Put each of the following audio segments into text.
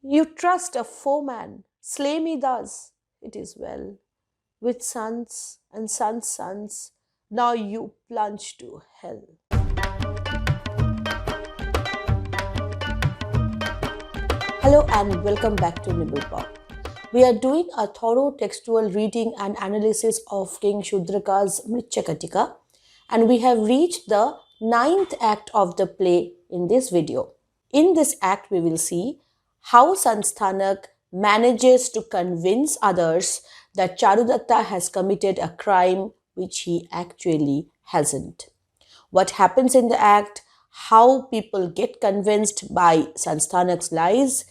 You trust a foeman, slay me thus, it is well. With sons and sons' sons, now you plunge to hell. Hello and welcome back to nibblepop. We are doing a thorough textual reading and analysis of King Shudraka's Mrichhakatika, and we have reached the ninth act of the play in this video. In this act, we will see how Sansthanak manages to convince others that Charudatta has committed a crime which he actually hasn't. What happens in the act, how people get convinced by Sansthanak's lies,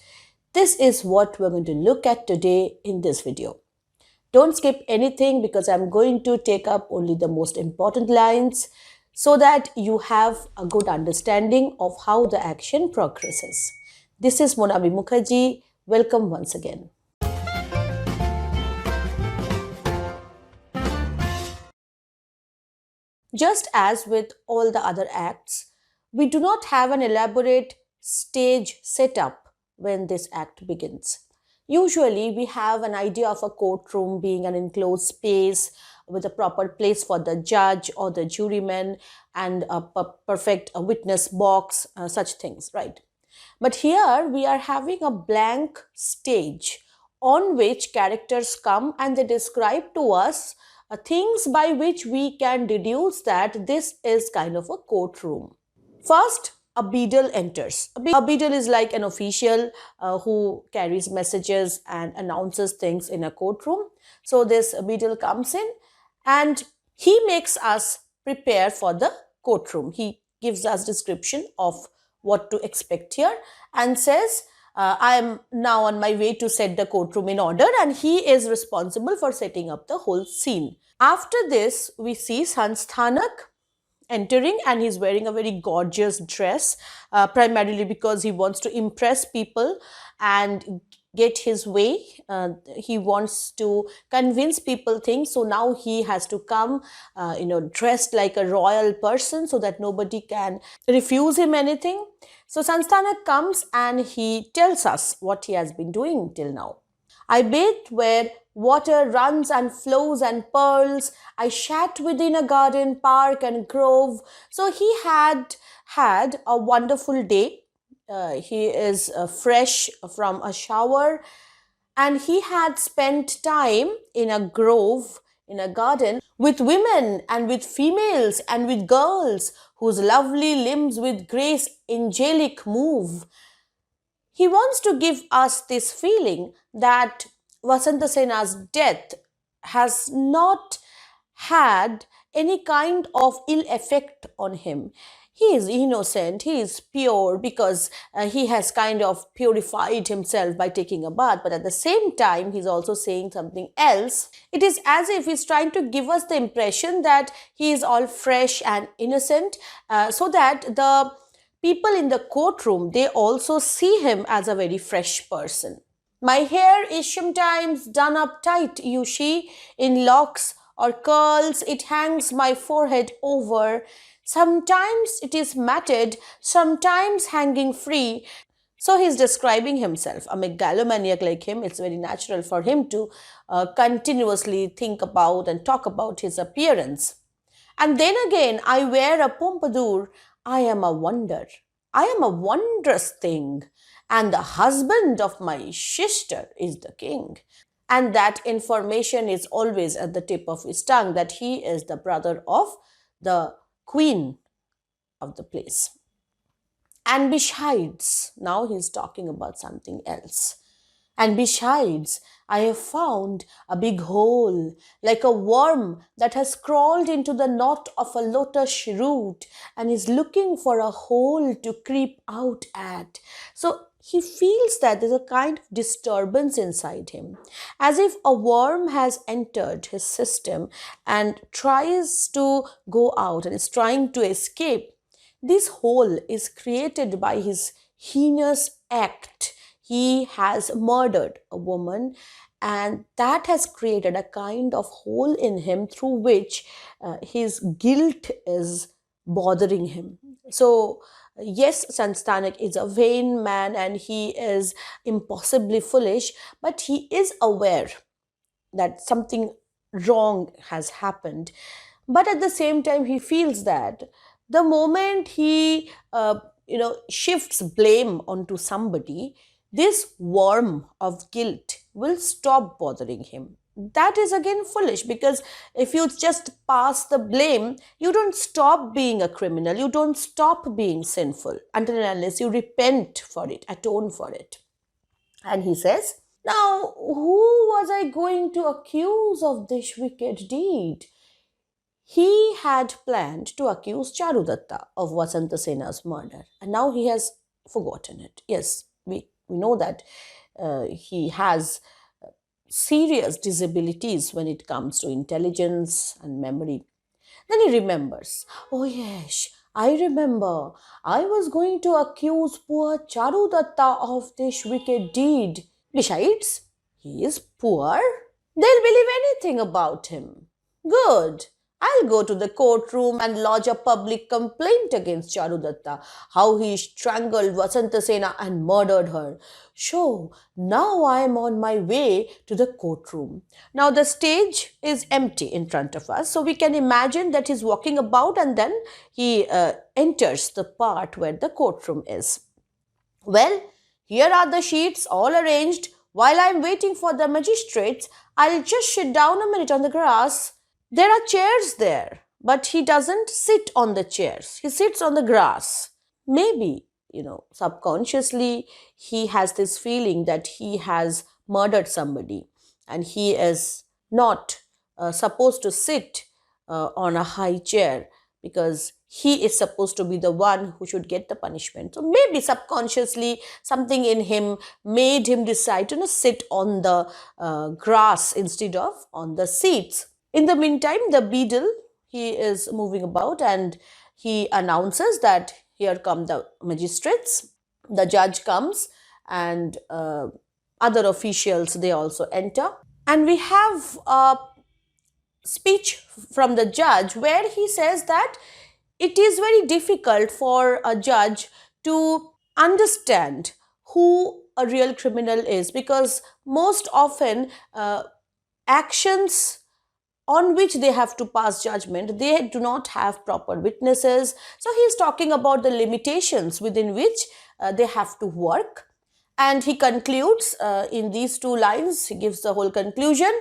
this is what we're going to look at today in this video. Don't skip anything because I'm going to take up only the most important lines so that you have a good understanding of how the action progresses. This is Monami Mukherjee. Welcome once again. Just as with all the other acts, we do not have an elaborate stage setup when this act begins. Usually, we have an idea of a courtroom being an enclosed space with a proper place for the judge or the juryman and a perfect witness box, such things, right? But here we are having a blank stage on which characters come and they describe to us things by which we can deduce that this is kind of a courtroom. First, a beadle enters. A beadle is like an official who carries messages and announces things in a courtroom. So this beadle comes in and he makes us prepare for the courtroom. He gives us description of what to expect here and says, I am now on my way to set the courtroom in order, and he is responsible for setting up the whole scene. After this, we see Sansthanak entering and he's wearing a very gorgeous dress, primarily because he wants to impress people and get his way. He wants to convince people things. So now he has to come, dressed like a royal person so that nobody can refuse him anything. So Sansthanak comes and he tells us what he has been doing till now. I bathed where water runs and flows and purls. I sat within a garden, park and grove. So he had a wonderful day. He is fresh from a shower and he had spent time in a grove, in a garden, with women and with females and with girls whose lovely limbs with grace angelic move. He wants to give us this feeling that Vasantasena's death has not had any kind of ill effect on him. He is innocent, he is pure because he has kind of purified himself by taking a bath. But at the same time, he's also saying something else. It is as if he's trying to give us the impression that he is all fresh and innocent so that the people in the courtroom, they also see him as a very fresh person. My hair is sometimes done up tight, you see, in locks or curls. It hangs my forehead over. Sometimes it is matted, sometimes hanging free. So he's describing himself. A megalomaniac like him, it's very natural for him to continuously think about and talk about his appearance. And then again, I wear a pompadour. I am a wonder. I am a wondrous thing. And the husband of my sister is the king. And that information is always at the tip of his tongue, that he is the brother of the queen of the place. And besides, now he's talking about something else. And besides, I have found a big hole, like a worm that has crawled into the knot of a lotus root and is looking for a hole to creep out at. So he feels that there's a kind of disturbance inside him, as if a worm has entered his system and tries to go out and is trying to escape. This hole is created by his heinous act. He has murdered a woman, and that has created a kind of hole in him through which his guilt is bothering him. So Yes, Sansthanak is a vain man and he is impossibly foolish, but he is aware that something wrong has happened. But at the same time, he feels that the moment he shifts blame onto somebody, this worm of guilt will stop bothering him. That is again foolish, because if you just pass the blame, you don't stop being a criminal, you don't stop being sinful until and unless you repent for it, atone for it. And he says, now, who was I going to accuse of this wicked deed? He had planned to accuse Charudatta of Vasantasena's murder, and now he has forgotten it. Yes, we know that he has serious disabilities when it comes to intelligence and memory. Then he remembers, oh yes, I remember. I was going to accuse poor Charudatta of this wicked deed. Besides, he is poor. They'll believe anything about him. Good. I'll go to the courtroom and lodge a public complaint against Charudatta, how he strangled Vasantasena and murdered her. So, now I am on my way to the courtroom. Now, the stage is empty in front of us, so we can imagine that he's walking about and then he enters the part where the courtroom is. Well, here are the sheets all arranged. While I'm waiting for the magistrates, I'll just sit down a minute on the grass. There are chairs there, but he doesn't sit on the chairs. He sits on the grass. Maybe, subconsciously, he has this feeling that he has murdered somebody and he is not supposed to sit on a high chair, because he is supposed to be the one who should get the punishment. So maybe subconsciously something in him made him decide to sit on the grass instead of on the seats. In the meantime, the beadle, he is moving about and he announces that here come the magistrates. The judge comes and other officials, they also enter. And we have a speech from the judge where he says that it is very difficult for a judge to understand who a real criminal is, because most often actions on which they have to pass judgment, they do not have proper witnesses. So he is talking about the limitations within which they have to work. And he concludes in these two lines, he gives the whole conclusion.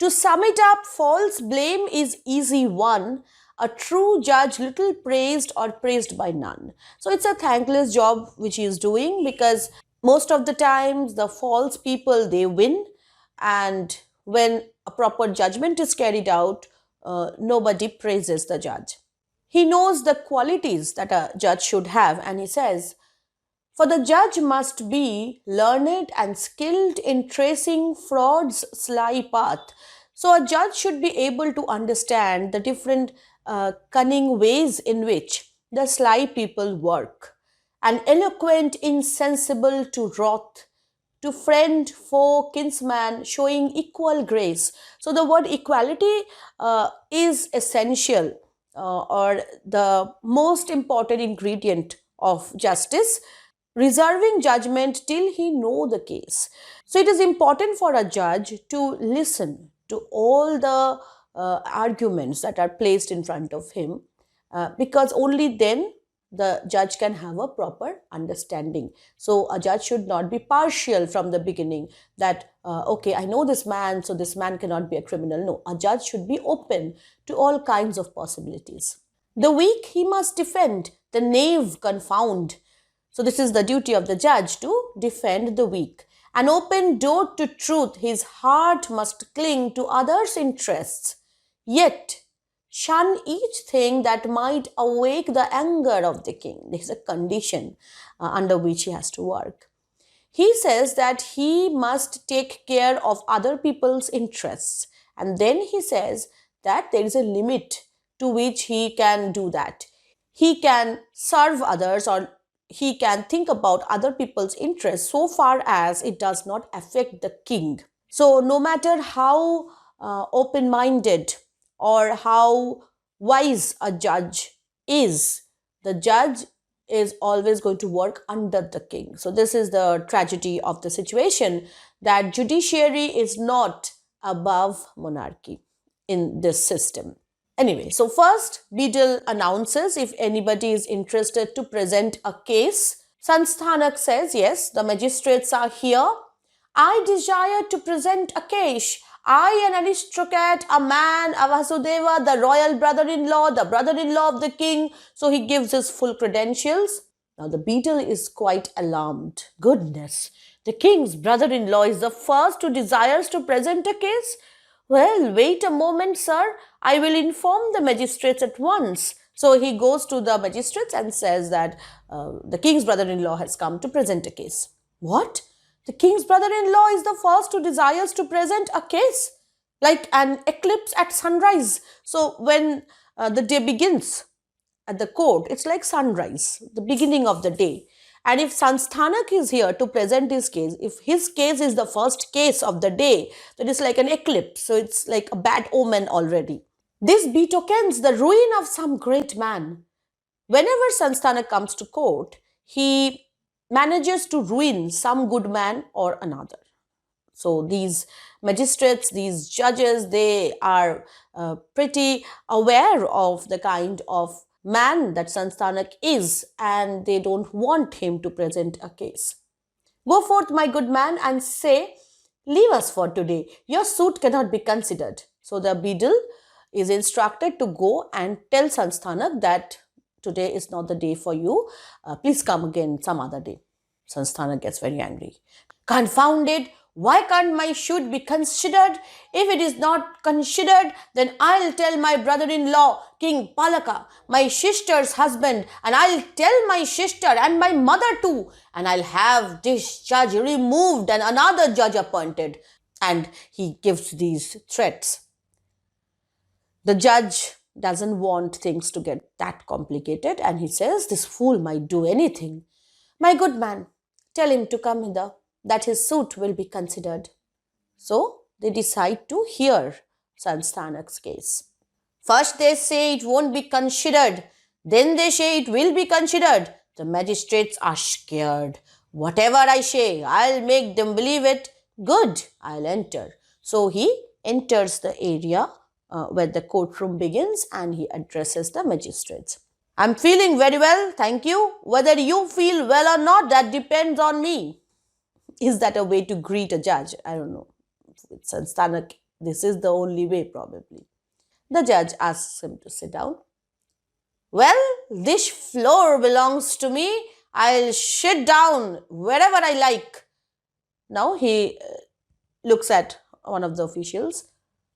To sum it up, false blame is easy won, a true judge little praised or praised by none. So it's a thankless job which he is doing, because most of the times the false people, they win, and when a proper judgment is carried out, nobody praises the judge. He knows the qualities that a judge should have, and he says, for the judge must be learned and skilled in tracing fraud's sly path. So a judge should be able to understand the different cunning ways in which the sly people work. And eloquent, insensible to wrath, to friend, foe, kinsman, showing equal grace. So the word equality is essential or the most important ingredient of justice, reserving judgment till he know the case. So it is important for a judge to listen to all the arguments that are placed in front of him, because only then the judge can have a proper understanding. So a judge should not be partial from the beginning that, okay, I know this man, so this man cannot be a criminal. No, a judge should be open to all kinds of possibilities. The weak he must defend, the knave confound. So this is the duty of the judge, to defend the weak. An open door to truth, his heart must cling to others' interests. Yet shun each thing that might awake the anger of the king. This is a condition under which he has to work. He says that he must take care of other people's interests. And then he says that there is a limit to which he can do that. He can serve others, or he can think about other people's interests so far as it does not affect the king. So no matter how open-minded or how wise a judge is, the judge is always going to work under the king. So this is the tragedy of the situation, that judiciary is not above monarchy in this system. Anyway, so first, Beadle announces if anybody is interested to present a case. Sansthanak says, yes, the magistrates are here. I desire to present a case. I, an aristocrat, a man, a Vasudeva, the royal brother-in-law, the brother-in-law of the king. So he gives his full credentials. Now the Beadle is quite alarmed. Goodness, the king's brother-in-law is the first who desires to present a case? Well, wait a moment, sir. I will inform the magistrates at once. So he goes to the magistrates and says that the king's brother-in-law has come to present a case. What? The king's brother-in-law is the first who desires to present a case? Like an eclipse at sunrise. So when the day begins at the court, it's like sunrise, the beginning of the day. And if Sansthanak is here to present his case, if his case is the first case of the day, that is like an eclipse. So it's like a bad omen already. This betokens the ruin of some great man. Whenever Sansthanak comes to court, he manages to ruin some good man or another. So these magistrates, these judges, they are pretty aware of the kind of man that Sansthanak is, and they don't want him to present a case. Go forth, my good man, and say, leave us for today. Your suit cannot be considered. So the Beadle is instructed to go and tell Sansthanak that today is not the day for you. Please come again some other day. Sansthanak gets very angry. Confounded! Why can't my suit be considered? If it is not considered, then I'll tell my brother-in-law, King Palakka, my sister's husband, and I'll tell my sister and my mother too, and I'll have this judge removed and another judge appointed. And he gives these threats. The judge doesn't want things to get that complicated, and he says, this fool might do anything. My good man, tell him to come hither, that his suit will be considered. So they decide to hear Sansthanak's case. First they say it won't be considered. Then they say it will be considered. The magistrates are scared. Whatever I say, I'll make them believe it. Good, I'll enter. So he enters the area where the courtroom begins, and he addresses the magistrates. I'm feeling very well, thank you. Whether you feel well or not, that depends on me. Is that a way to greet a judge? I don't know. With Sansthanak, this is the only way probably. The judge asks him to sit down. Well, this floor belongs to me. I'll sit down wherever I like. Now he looks at one of the officials.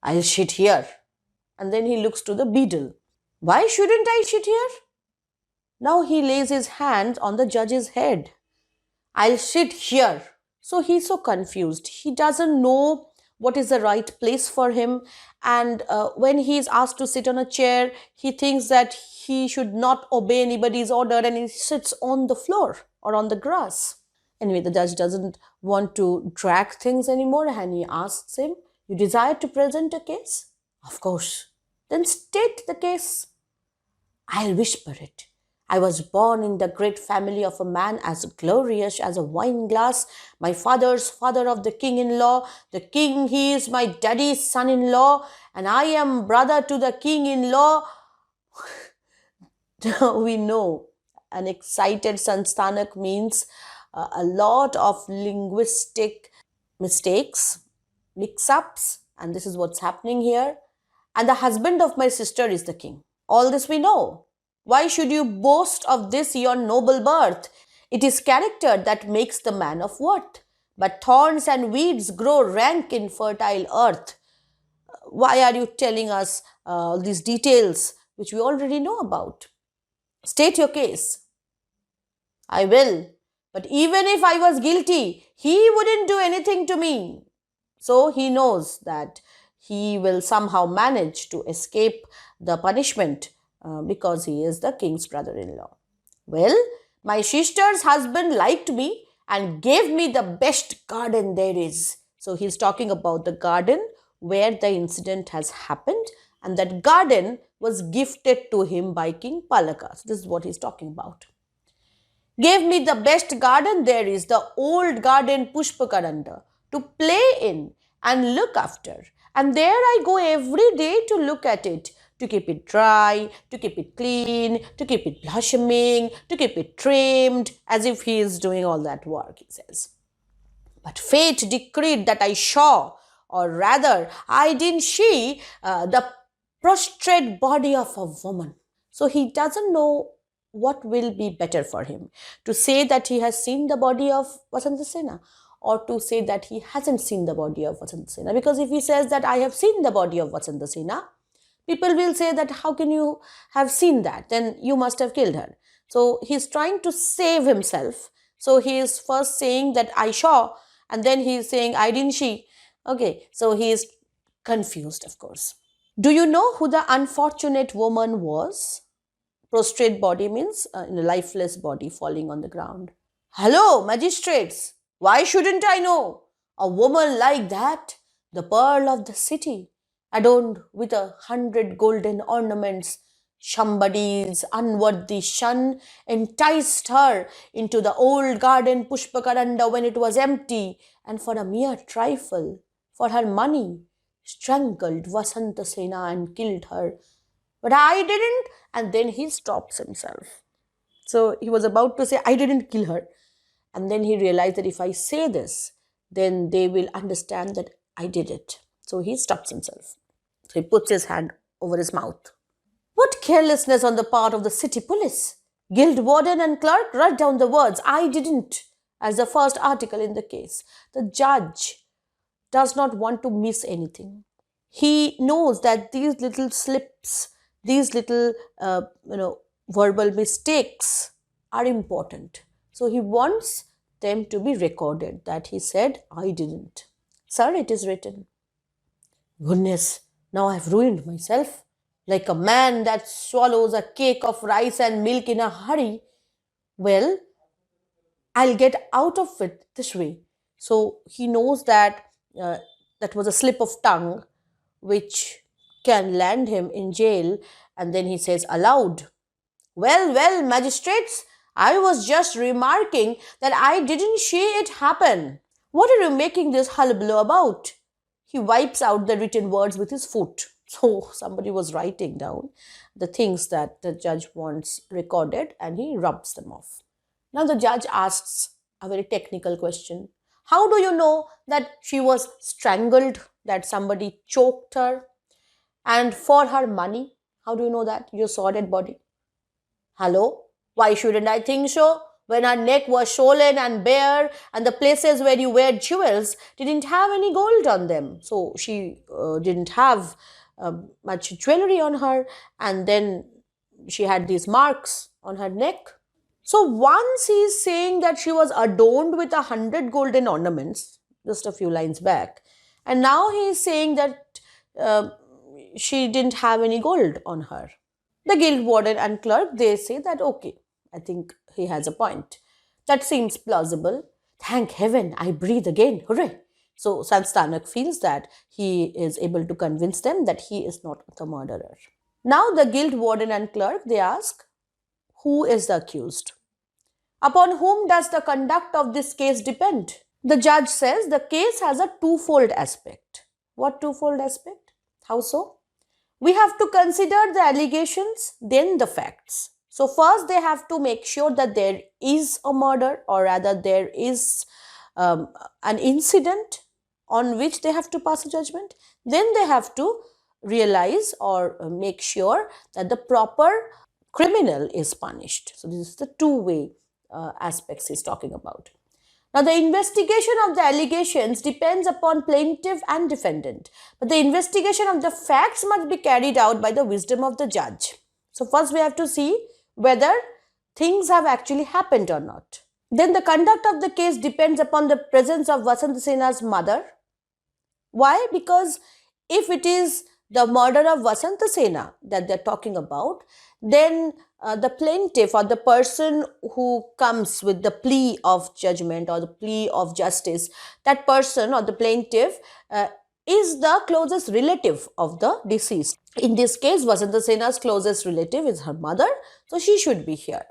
I'll sit here. And then he looks to the Beadle. Why shouldn't I sit here? Now he lays his hands on the judge's head. I'll sit here. So he's so confused. He doesn't know what is the right place for him. And when he's asked to sit on a chair, he thinks that he should not obey anybody's order, and he sits on the floor or on the grass. Anyway, the judge doesn't want to drag things anymore, and he asks him, you desire to present a case? Of course. Then state the case. I'll whisper it. I was born in the great family of a man as glorious as a wine glass. My father's father of the king-in-law. The king, he is my daddy's son-in-law, and I am brother to the king-in-law. We know an excited Sansthanak means a lot of linguistic mistakes, mix-ups, and this is what's happening here. And the husband of my sister is the king. All this we know. Why should you boast of this your noble birth? It is character that makes the man of worth. But thorns and weeds grow rank in fertile earth. Why are you telling us these details which we already know about? State your case. I will. But even if I was guilty, he wouldn't do anything to me. So he knows that he will somehow manage to escape the punishment because he is the king's brother-in-law. Well, my sister's husband liked me and gave me the best garden there is. So he's talking about the garden where the incident has happened, and that garden was gifted to him by King Palakka. So this is what he's talking about. Gave me the best garden there is, the old garden Pushpakaranda, to play in and look after. And there I go every day to look at it, to keep it dry, to keep it clean, to keep it blossoming, to keep it trimmed, as if he is doing all that work, he says. But fate decreed that I saw, or rather, I didn't see the prostrate body of a woman. So he doesn't know what will be better for him, to say that he has seen the body of Vasantasena, or to say that he hasn't seen the body of Vasantasena. Because if he says that I have seen the body of Vasantasena, people will say that how can you have seen that? Then you must have killed her. So he's trying to save himself. So he is first saying that I saw, and then he is saying I didn't see. Okay, so he is confused, of course. Do you know who the unfortunate woman was? Prostrate body means a lifeless body falling on the ground. Hello, magistrates. Why shouldn't I know? A woman like that, the pearl of the city, adorned with 100 golden ornaments. Somebody's unworthy son enticed her into the old garden Pushpakaranda when it was empty, and for a mere trifle, for her money, strangled Vasantasena and killed her. But I didn't, and then he stops himself. So he was about to say, I didn't kill her. And then he realized that if I say this, then they will understand that I did it. So he stops himself. So he puts his hand over his mouth. What carelessness on the part of the city police! Guild warden and clerk write down the words, I didn't, as the first article in the case. The judge does not want to miss anything. He knows that these little slips, these little, verbal mistakes are important. So he wants them to be recorded that he said, I didn't. Sir, it is written. Goodness, now I've ruined myself. Like a man that swallows a cake of rice and milk in a hurry. Well, I'll get out of it this way. So he knows that that was a slip of tongue which can land him in jail. And then he says aloud, well, magistrates, I was just remarking that I didn't see it happen. What are you making this hullabaloo about? He wipes out the written words with his foot. So somebody was writing down the things that the judge wants recorded, and he rubs them off. Now the judge asks a very technical question. How do you know that she was strangled, that somebody choked her? And for her money, how do you know that? You saw dead body. Hello? Why shouldn't I think so? When her neck was swollen and bare, and the places where you wear jewels didn't have any gold on them. So she didn't have much jewelry on her, and then she had these marks on her neck. So once he is saying that she was adorned with 100 golden ornaments, just a few lines back, and now he is saying that she didn't have any gold on her. The guild warden and clerk, they say that, okay, I think he has a point. That seems plausible. Thank heaven, I breathe again. Hooray! So Sansthanak feels that he is able to convince them that he is not the murderer. Now the guild warden and clerk, they ask, who is the accused? Upon whom does the conduct of this case depend? The judge says the case has a twofold aspect. What twofold aspect? How so? We have to consider the allegations, then the facts. So first they have to make sure that there is a murder, or rather there is an incident on which they have to pass a judgment. Then they have to realize or make sure that the proper criminal is punished. So this is the two-way aspects he's talking about. Now, the investigation of the allegations depends upon plaintiff and defendant, but the investigation of the facts must be carried out by the wisdom of the judge. So first we have to see whether things have actually happened or not. Then the conduct of the case depends upon the presence of Vasantasena's mother. Why? Because if it is the murder of Vasantasena that they're talking about, then the plaintiff or the person who comes with the plea of judgment or the plea of justice, that person or the plaintiff is the closest relative of the deceased. In this case, Vasantasena's closest relative is her mother, so she should be here.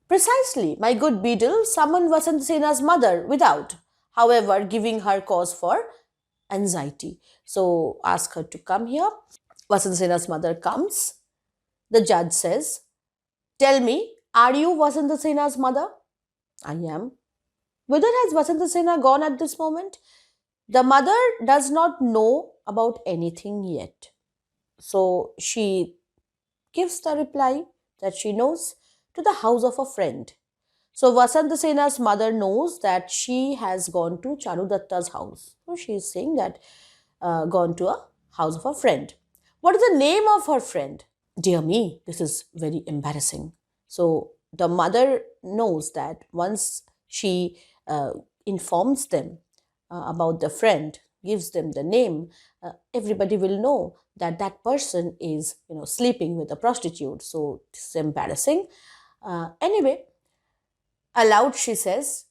Precisely, my good beadle summoned Vasantasena's mother without, however, giving her cause for anxiety. So ask her to come here. Vasantasena's mother comes. The judge says, "Tell me, are you Vasantasena's mother?" "I am." "Whither has Vasantasena gone at this moment?" The mother does not know about anything yet. So she gives the reply that she knows, to the house of a friend. So Vasantasena's mother knows that she has gone to Charudatta's house. So she is saying that gone to a house of a friend. What is the name of her friend? Dear me, this is very embarrassing. So the mother knows that once she informs them about the friend, gives them the name, everybody will know that that person is, sleeping with a prostitute. So this is embarrassing. Anyway, aloud she says,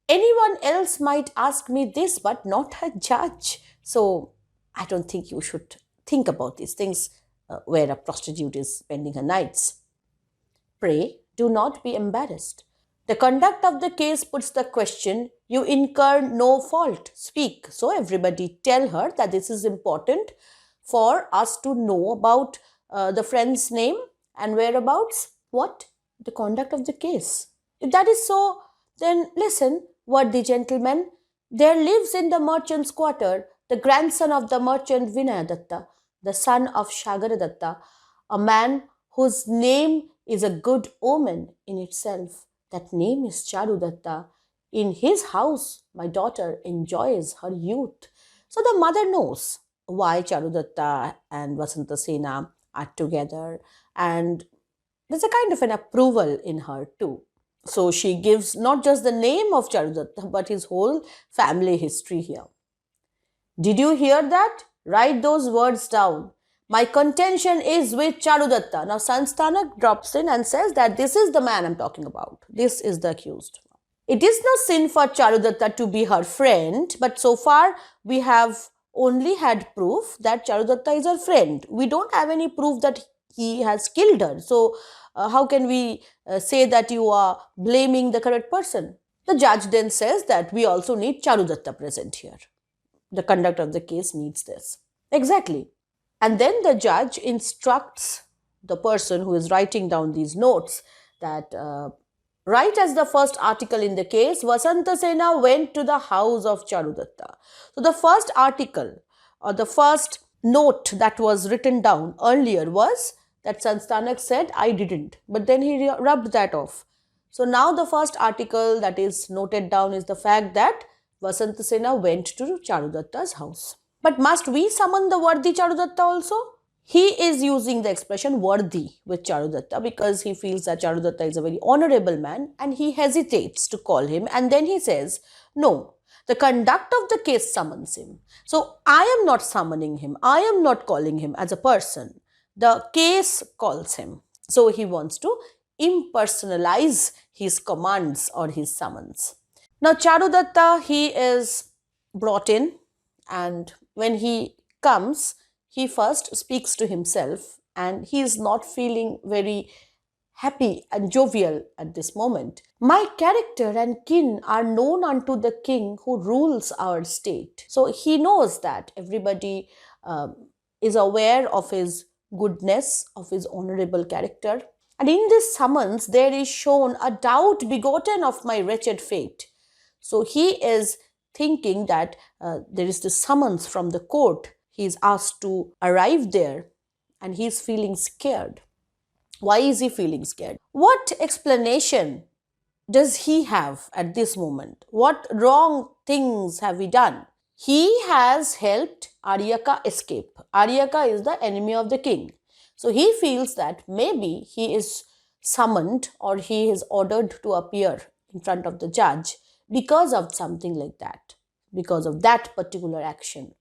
"Anyone else might ask me this, but not a judge." So I don't think you should think about these things where a prostitute is spending her nights. Pray, do not be embarrassed. The conduct of the case puts the question, you incur no fault. Speak. So everybody tell her that this is important for us to know about the friend's name and whereabouts. What? The conduct of the case. If that is so, then listen, worthy gentlemen. There lives in the merchant's quarter the grandson of the merchant Vinayadatta, the son of Shagaradatta, a man whose name is a good omen in itself. That name is Charudatta. In his house, my daughter enjoys her youth. So the mother knows why Charudatta and Vasantasena are together, and there's a kind of an approval in her too. So she gives not just the name of Charudatta, but his whole family history here. Did you hear that? Write those words down. My contention is with Charudatta. Now Sansthanak drops in and says that this is the man I'm talking about. This is the accused. It is no sin for Charudatta to be her friend, but so far we have only had proof that Charudatta is her friend. We don't have any proof that he has killed her. So how can we say that you are blaming the correct person? The judge then says that we also need Charudatta present here. The conduct of the case needs this. Exactly. And then the judge instructs the person who is writing down these notes that right as the first article in the case, Vasantasena went to the house of Charudatta. So the first article or the first note that was written down earlier was that Sansthanak said, I didn't. But then he rubbed that off. So now the first article that is noted down is the fact that Vasantasena went to Charudatta's house. But must we summon the worthy Charudatta also? He is using the expression worthy with Charudatta because he feels that Charudatta is a very honorable man and he hesitates to call him, and then he says, no, the conduct of the case summons him. So I am not summoning him. I am not calling him as a person. The case calls him. So he wants to impersonalize his commands or his summons. Now Charudatta, he is brought in, and when he comes, he first speaks to himself and he is not feeling very happy and jovial at this moment. My character and kin are known unto the king who rules our state. So he knows that everybody is aware of his goodness, of his honorable character. And in this summons, there is shown a doubt begotten of my wretched fate. So he is thinking that there is this summons from the court. He is asked to arrive there and he is feeling scared. Why is he feeling scared? What explanation does he have at this moment? What wrong things have he done? He has helped Aryaka escape. Aryaka is the enemy of the king. So he feels that maybe he is summoned or he is ordered to appear in front of the judge because of something like that, because of that particular action.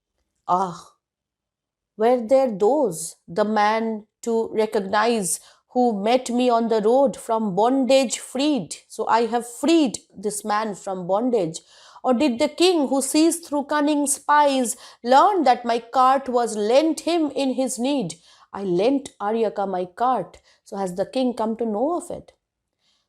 Were there those, the man to recognize who met me on the road from bondage freed? So I have freed this man from bondage. Or did the king who sees through cunning spies learn that my cart was lent him in his need? I lent Aryaka my cart. So has the king come to know of it?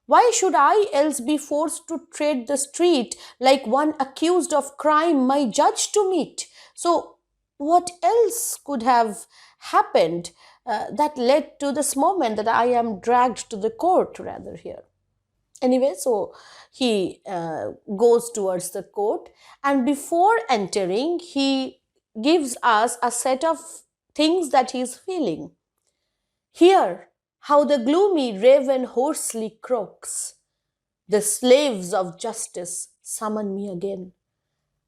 Why should I else be forced to tread the street like one accused of crime my judge to meet? So, what else could have happened that led to this moment that I am dragged to the court rather here? Anyway, so he goes towards the court, and before entering, he gives us a set of things that he is feeling. Hear how the gloomy raven hoarsely croaks. The slaves of justice summon me again.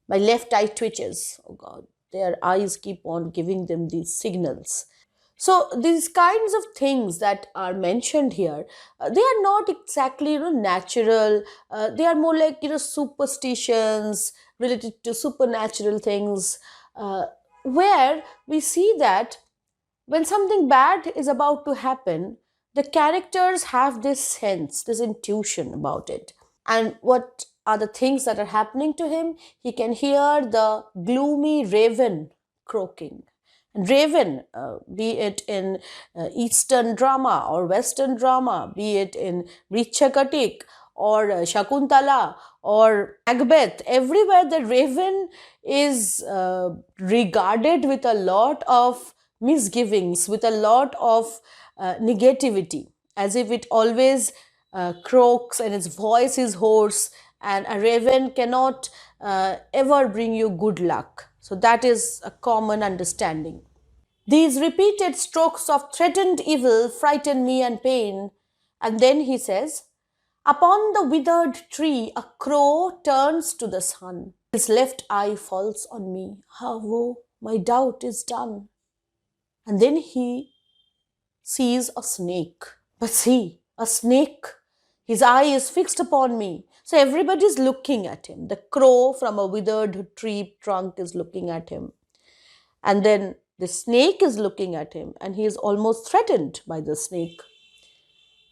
My left eye twitches. Oh God, their eyes keep on giving them these signals. So these kinds of things that are mentioned here, they are not exactly natural. They are more like superstitions related to supernatural things, uh, where we see that when something bad is about to happen, the characters have this sense, this intuition about it. And what are the things that are happening to him? He can hear the gloomy raven croaking. And raven, be it in Eastern drama or Western drama, be it in Mrichhakatika or Shakuntala or Macbeth, everywhere the raven is regarded with a lot of misgivings, with a lot of negativity, as if it always croaks and its voice is hoarse, and a raven cannot ever bring you good luck. So that is a common understanding. These repeated strokes of threatened evil frighten me and pain. And then he says, upon the withered tree, a crow turns to the sun. His left eye falls on me. Ah, woe, my doubt is done. And then he sees a snake. But see, a snake. His eye is fixed upon me. So everybody is looking at him. The crow from a withered tree trunk is looking at him. And then the snake is looking at him, and he is almost threatened by the snake.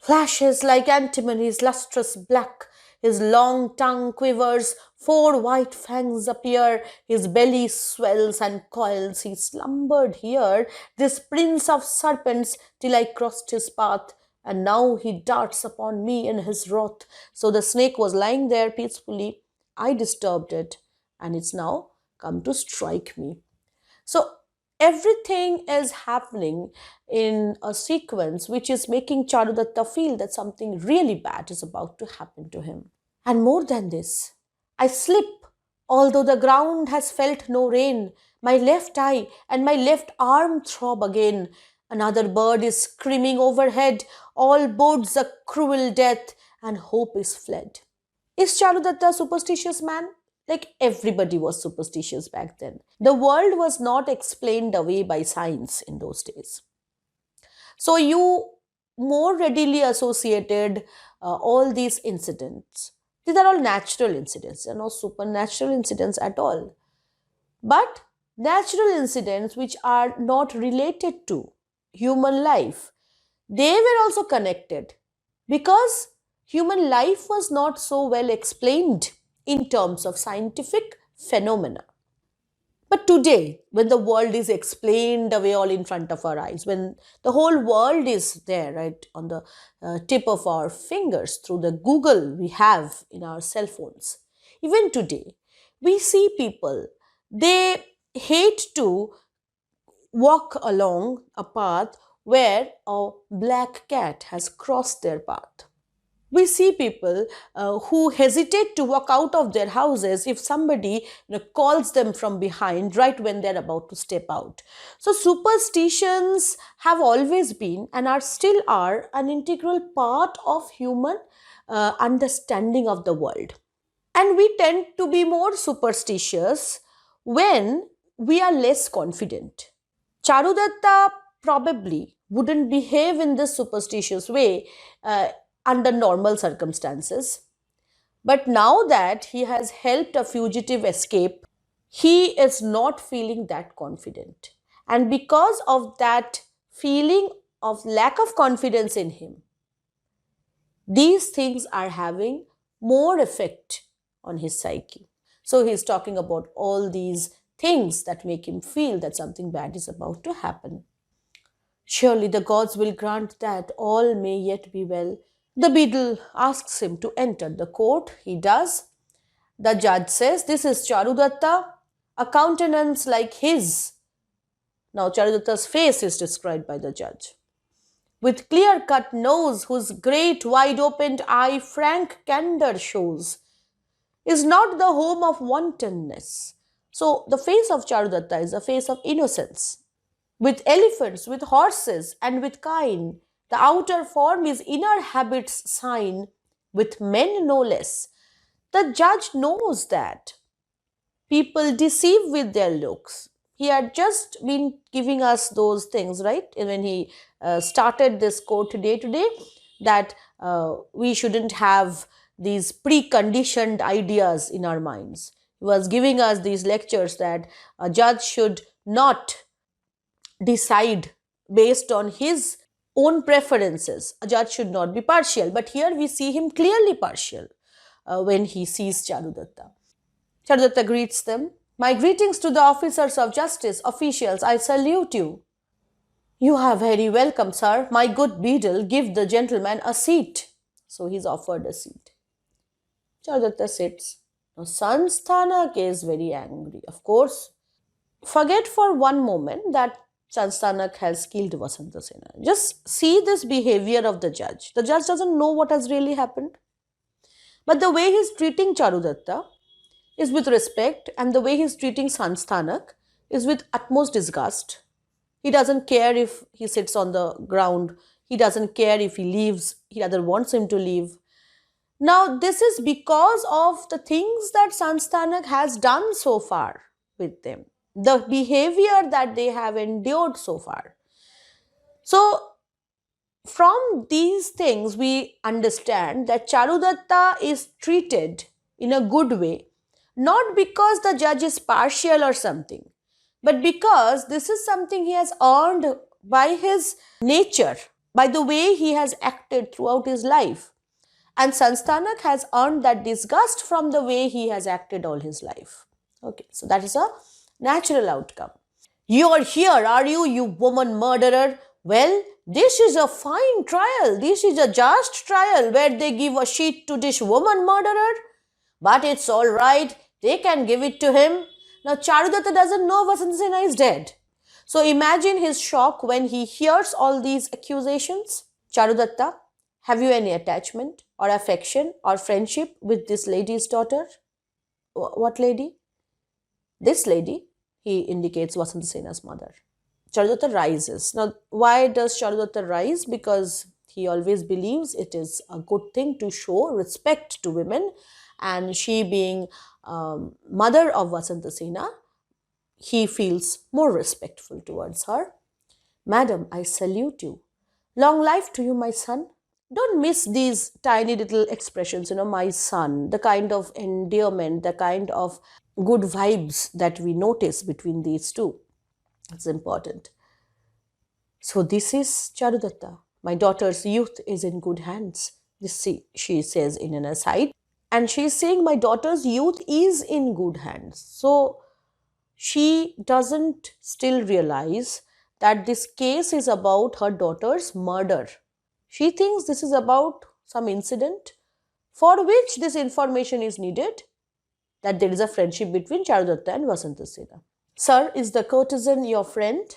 Flashes like antimony's lustrous black. His long tongue quivers, 4 white fangs appear, his belly swells and coils. He slumbered here, this prince of serpents, till I crossed his path, and now he darts upon me in his wrath. So the snake was lying there peacefully. I disturbed it, and it's now come to strike me. So everything is happening in a sequence which is making Charudatta feel that something really bad is about to happen to him. And more than this, I slip, although the ground has felt no rain. My left eye and my left arm throb again. Another bird is screaming overhead. All bodes a cruel death, and hope is fled. Is Charudatta a superstitious man? Like everybody was superstitious back then. The world was not explained away by science in those days. So you more readily associated all these incidents. These are all natural incidents, they are not supernatural incidents at all. But natural incidents which are not related to human life, they were also connected because human life was not so well explained in terms of scientific phenomena. But today, when the world is explained away all in front of our eyes, when the whole world is there, right, on the tip of our fingers through the Google we have in our cell phones, even today, we see people, they hate to walk along a path where a black cat has crossed their path. We see people who hesitate to walk out of their houses if somebody calls them from behind right when they're about to step out. So superstitions have always been and are still are an integral part of human understanding of the world. And we tend to be more superstitious when we are less confident. Charudatta probably wouldn't behave in this superstitious way under normal circumstances. But now that he has helped a fugitive escape, he is not feeling that confident. And because of that feeling of lack of confidence in him, these things are having more effect on his psyche. So he's talking about all these things that make him feel that something bad is about to happen. Surely the gods will grant that all may yet be well. The beadle asks him to enter the court. He does. The judge says, "This is Charudatta, a countenance like his." Now, Charudatta's face is described by the judge. "With clear-cut nose, whose great wide-opened eye frank candor shows, is not the home of wantonness." So, the face of Charudatta is a face of innocence. With elephants, with horses, and with kine, the outer form is inner habit's sign, with men no less. The judge knows that people deceive with their looks. He had just been giving us those things, right? When he started this court day today, that we shouldn't have these preconditioned ideas in our minds. He was giving us these lectures that a judge should not decide based on his own preferences. A judge should not be partial. But here we see him clearly partial when he sees Charudatta. Charudatta greets them. "My greetings to the officers of justice, officials, I salute you." "You are very welcome, sir. My good beadle, give the gentleman a seat." So he's offered a seat. Charudatta sits. Now Sansthanak is very angry, of course. Forget for one moment that Sansthanak has killed Vasantasena. Just see this behavior of the judge. The judge doesn't know what has really happened. But the way he's treating Charudatta is with respect, and the way he's treating Sansthanak is with utmost disgust. He doesn't care if he sits on the ground. He doesn't care if he leaves. He rather wants him to leave. Now, this is because of the things that Sansthanak has done so far with them, the behavior that they have endured so far. So, from these things, we understand that Charudatta is treated in a good way, not because the judge is partial or something, but because this is something he has earned by his nature, by the way he has acted throughout his life. And Sansthanak has earned that disgust from the way he has acted all his life. Okay, so that is a natural outcome. "You are here, are you, you woman murderer? Well, this is a fine trial. This is a just trial where they give a sheet to this woman murderer. But it's all right. They can give it to him." Now, Charudatta doesn't know Vasantasena is dead. So, imagine his shock when he hears all these accusations. "Charudatta, have you any attachment or affection or friendship with this lady's daughter?" "What lady?" "This lady." He indicates Vasantasena's mother. Charudatta rises. Now, why does Charudatta rise? Because he always believes it is a good thing to show respect to women, and she being mother of Vasantasena, he feels more respectful towards her. "Madam, I salute you. Long life to you, my son." Don't miss these tiny little expressions, my son, the kind of endearment, the kind of good vibes that we notice between these two. It's important. "So this is Charudatta. My daughter's youth is in good hands." This she says in an aside. And she's saying my daughter's youth is in good hands. So she doesn't still realize that this case is about her daughter's murder. She thinks this is about some incident for which this information is needed, that there is a friendship between Charudatta and Vasantasena. "Sir, is the courtesan your friend?"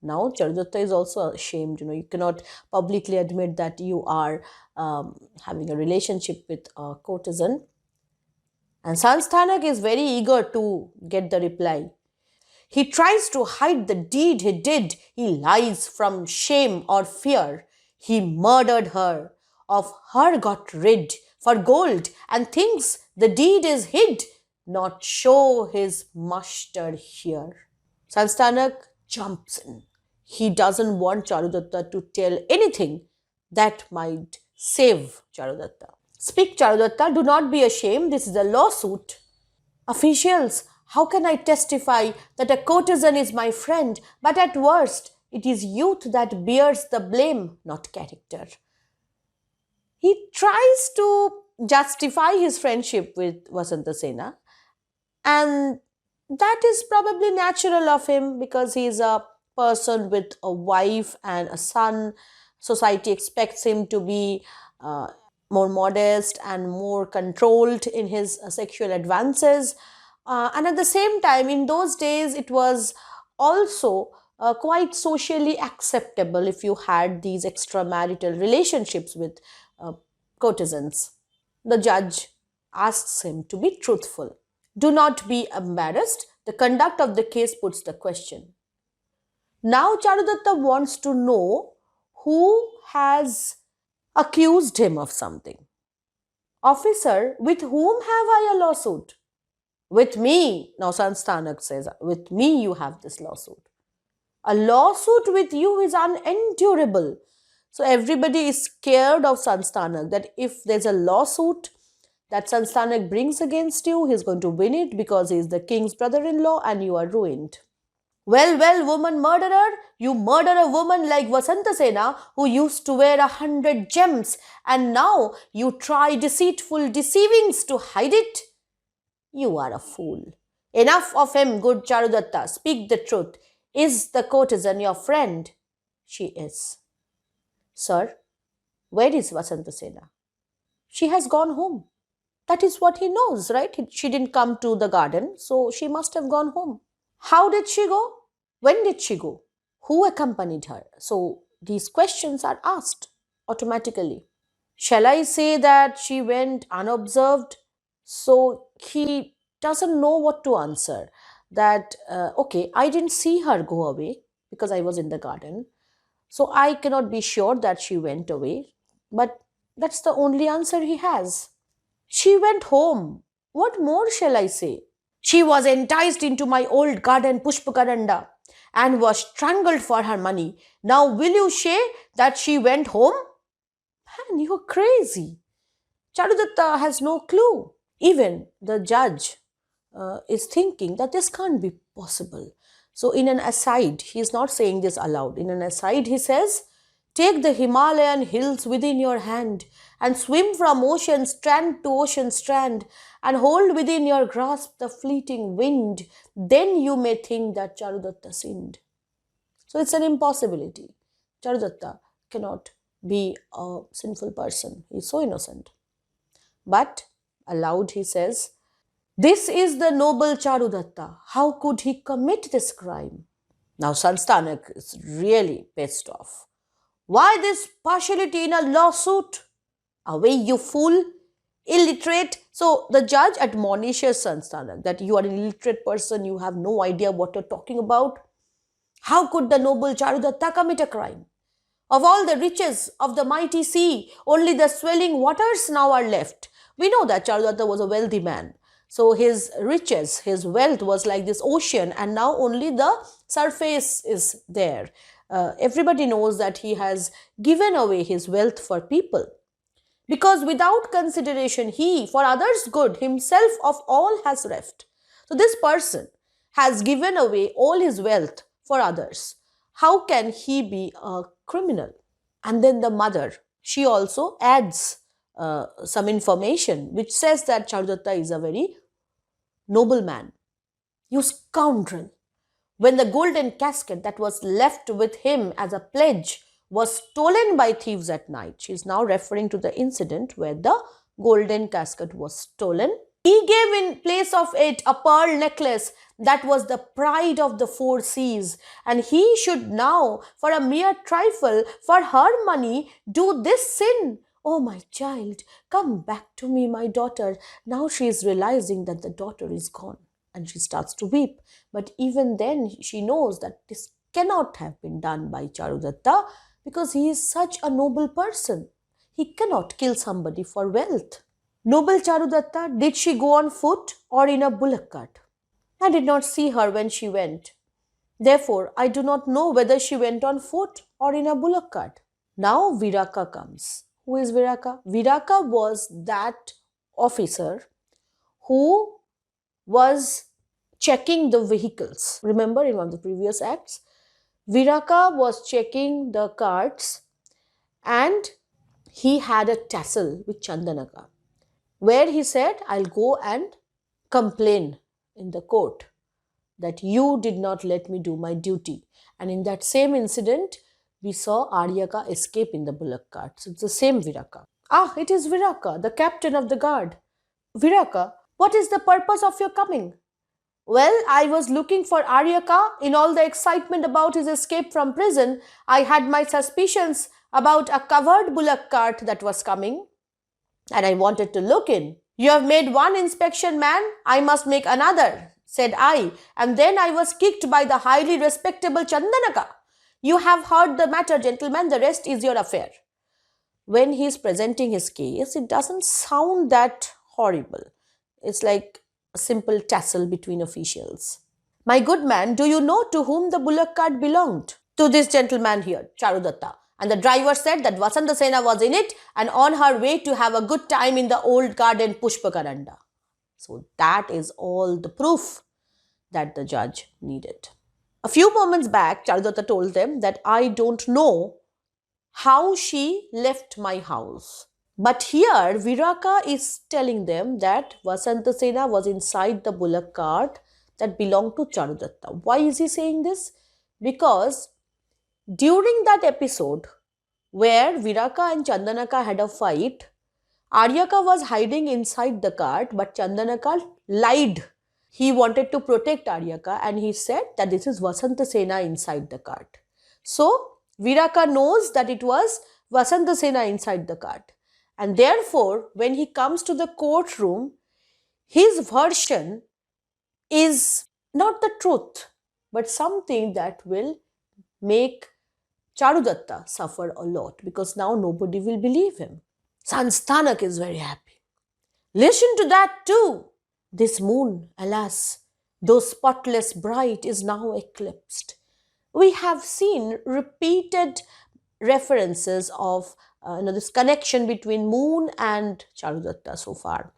Now, Charudatta is also ashamed. You cannot publicly admit that you are having a relationship with a courtesan. And Sansthanak is very eager to get the reply. "He tries to hide the deed he did. He lies from shame or fear. He murdered her. Of her got rid for gold, and thinks the deed is hid. Not show his muster here." Sansthanak jumps in. He doesn't want Charudatta to tell anything that might save Charudatta. "Speak, Charudatta, do not be ashamed. This is a lawsuit." "Officials, how can I testify that a courtesan is my friend? But at worst, it is youth that bears the blame, not character." He tries to justify his friendship with Vasantasena, and that is probably natural of him because he is a person with a wife and a son. Society expects him to be uh, more modest and more controlled in his sexual advances. And at the same time, in those days, it was also quite socially acceptable if you had these extramarital relationships with uh, courtesans. The judge asks him to be truthful. Do not be embarrassed. The conduct of the case puts the question. Now Charudatta wants to know who has accused him of something. Officer, with whom have I a lawsuit? With me. Now Sansthanak says, with me you have this lawsuit. A lawsuit with you is unendurable. So everybody is scared of Sansthanak, that if there's a lawsuit that Sansthanak brings against you, he's going to win it because he's the king's brother-in-law and you are ruined. Well, well, woman murderer, you murder a woman like Vasantasena who used to wear 100 gems and now you try deceitful deceivings to hide it? You are a fool. Enough of him, good Charudatta. Speak the truth. Is the courtesan your friend? She is. Sir, where is Vasantasena? She has gone home. That is what he knows, right? She didn't come to the garden, so she must have gone home. How did she go? When did she go? Who accompanied her? So these questions are asked automatically. Shall I say that she went unobserved? So he doesn't know what to answer. That, okay, I didn't see her go away because I was in the garden. So I cannot be sure that she went away. But that's the only answer he has. She went home. What more shall I say? She was enticed into my old garden Pushpakaranda and was strangled for her money. Now will you say that she went home? Man, you're crazy. Charudatta has no clue. Even the judge is thinking that this can't be possible. So, in an aside, he is not saying this aloud. In an aside, he says, take the Himalayan hills within your hand and swim from ocean strand to ocean strand and hold within your grasp the fleeting wind. Then you may think that Charudatta sinned. So, it's an impossibility. Charudatta cannot be a sinful person. He is so innocent. But aloud he says, this is the noble Charudatta. How could he commit this crime? Now Sansthanak is really pissed off. Why this partiality in a lawsuit? Away, you fool, illiterate. So the judge admonishes Sansthanak that you are an illiterate person, you have no idea what you're talking about. How could the noble Charudatta commit a crime? Of all the riches of the mighty sea, only the swelling waters now are left. We know that Charudata was a wealthy man. So his riches, his wealth was like this ocean, and now only the surface is there. Everybody knows that he has given away his wealth for people. Because without consideration, he, for others' good, himself of all has reft. So this person has given away all his wealth for others. How can he be a criminal? And then the mother, she also adds some information which says that Charudatta is a very noble man. You scoundrel! When the golden casket that was left with him as a pledge was stolen by thieves at night. She is now referring to the incident where the golden casket was stolen. He gave in place of it a pearl necklace that was the pride of the four seas, and he should now, for a mere trifle, for her money, do this sin. Oh, my child, come back to me, my daughter. Now she is realizing that the daughter is gone and she starts to weep. But even then, she knows that this cannot have been done by Charudatta because he is such a noble person. He cannot kill somebody for wealth. Noble Charudatta, did she go on foot or in a bullock cart? I did not see her when she went. Therefore, I do not know whether she went on foot or in a bullock cart. Now Viraka comes. Who is Viraka? Viraka was that officer who was checking the vehicles. Remember in one of the previous acts, Viraka was checking the carts and he had a tassel with Chandhanaka where he said, I'll go and complain in the court that you did not let me do my duty. And in that same incident, we saw Aryaka escape in the bullock cart. So it's the same Viraka. Ah, it is Viraka, the captain of the guard. Viraka, what is the purpose of your coming? Well, I was looking for Aryaka. In all the excitement about his escape from prison, I had my suspicions about a covered bullock cart that was coming, and I wanted to look in. You have made one inspection, man, I must make another, said I, and then I was kicked by the highly respectable Chandanaka. You have heard the matter, gentlemen, the rest is your affair. When he is presenting his case, it doesn't sound that horrible. It's like a simple tussle between officials. My good man, do you know to whom the bullock cart belonged? To this gentleman here, Charudatta. And the driver said that Vasantasena was in it and on her way to have a good time in the old garden Pushpakaranda. So that is all the proof that the judge needed. A few moments back, Charudata told them that I don't know how she left my house. But here, Viraka is telling them that Vasantasena was inside the bullock cart that belonged to Charudatta. Why is he saying this? Because during that episode where Viraka and Chandanaka had a fight, Aryaka was hiding inside the cart, but Chandanaka lied. He wanted to protect Aryaka and he said that this is Vasantasena inside the cart. So, Viraka knows that it was Vasantasena inside the cart. And therefore, when he comes to the courtroom, his version is not the truth, but something that will make Charudatta suffer a lot because now nobody will believe him. Sansthanak is very happy. Listen to that too. This moon, alas, though spotless bright, is now eclipsed. We have seen repeated references of this connection between moon and Charudatta so far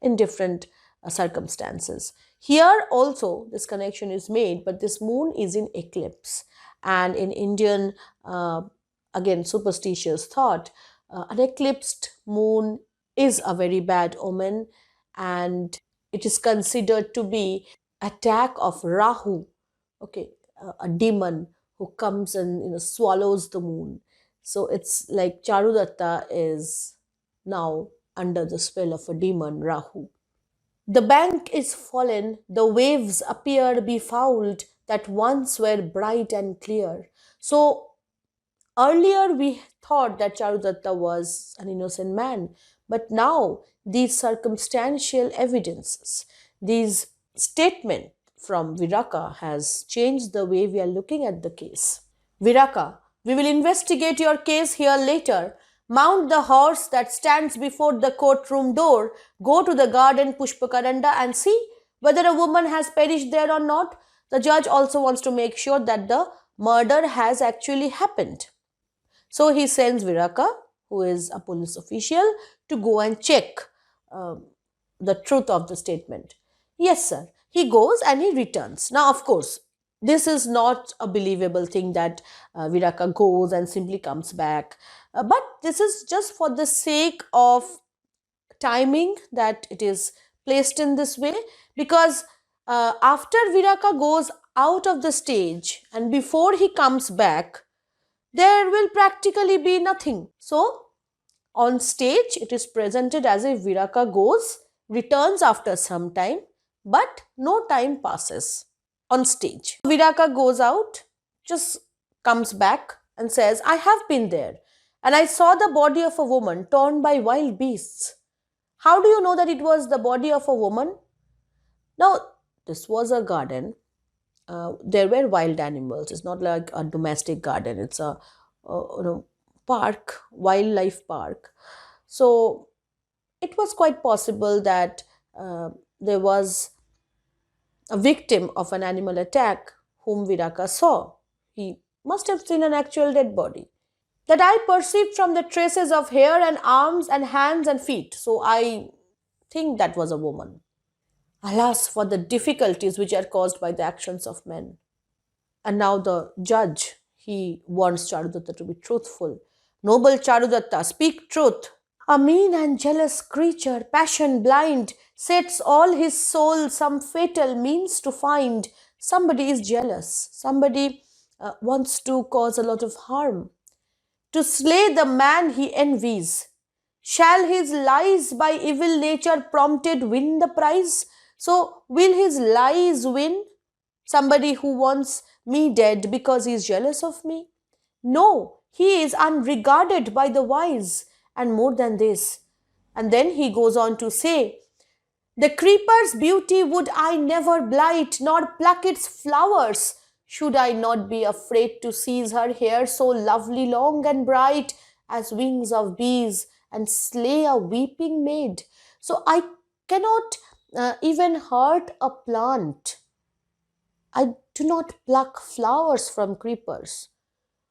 in different circumstances. Here also this connection is made, but this moon is in eclipse. And in Indian, again, superstitious thought, an eclipsed moon is a very bad omen, and it is considered to be attack of Rahu, okay, a demon who comes and swallows the moon. So it's like Charudatta is now under the spell of a demon, Rahu. The bank is fallen, the waves appear befouled that once were bright and clear. So earlier we thought that Charudatta was an innocent man, but now these circumstantial evidences, these statements from Viraka has changed the way we are looking at the case. Viraka, we will investigate your case here later. Mount the horse that stands before the courtroom door, go to the garden Pushpakaranda and see whether a woman has perished there or not. The judge also wants to make sure that the murder has actually happened. So he sends Viraka, who is a police official, to go and check the truth of the statement. Yes, sir. He goes and he returns. Now, of course, this is not a believable thing that Viraka goes and simply comes back. But this is just for the sake of timing that it is placed in this way, because after Viraka goes out of the stage and before he comes back, there will practically be nothing. So, on stage, it is presented as if Viraka goes, returns after some time, but no time passes on stage. Viraka goes out, just comes back and says, I have been there and I saw the body of a woman torn by wild beasts. How do you know that it was the body of a woman? Now, this was a garden. There were wild animals. It's not like a domestic garden. It's a park, wildlife park. So it was quite possible that there was a victim of an animal attack whom Viraka saw. He must have seen an actual dead body that I perceived from the traces of hair and arms and hands and feet. So I think that was a woman. Alas, for the difficulties which are caused by the actions of men. And now the judge, he wants Charudatta to be truthful. Noble Charudatta, speak truth. A mean and jealous creature, passion blind, sets all his soul some fatal means to find. Somebody is jealous. Somebody wants to cause a lot of harm. To slay the man he envies. Shall his lies by evil nature prompted win the prize? So, will his lies win? Somebody who wants me dead because he is jealous of me? No, he is unregarded by the wise, and more than this. And then he goes on to say, the creeper's beauty would I never blight, nor pluck its flowers. Should I not be afraid to seize her hair so lovely, long, and bright as wings of bees, and slay a weeping maid? So I cannot even hurt a plant. I do not pluck flowers from creepers.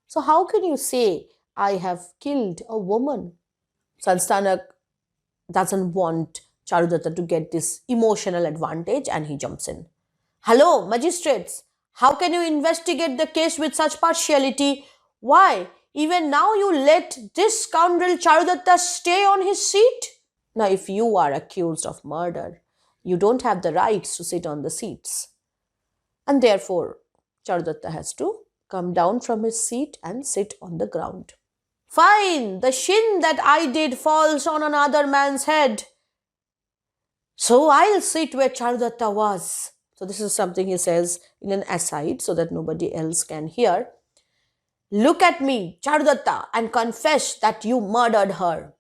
So how can you say I have killed a woman? Sansthanak doesn't want Charudatta to get this emotional advantage and he jumps in. Hello, magistrates. How can you investigate the case with such partiality? Why, even now you let this scoundrel Charudatta stay on his seat? Now, if you are accused of murder, you don't have the rights to sit on the seats. And therefore, Charudatta has to come down from his seat and sit on the ground. Fine, the shin that I did falls on another man's head. So I'll sit where Charudatta was. So this is something he says in an aside so that nobody else can hear. Look at me, Charudatta, and confess that you murdered her.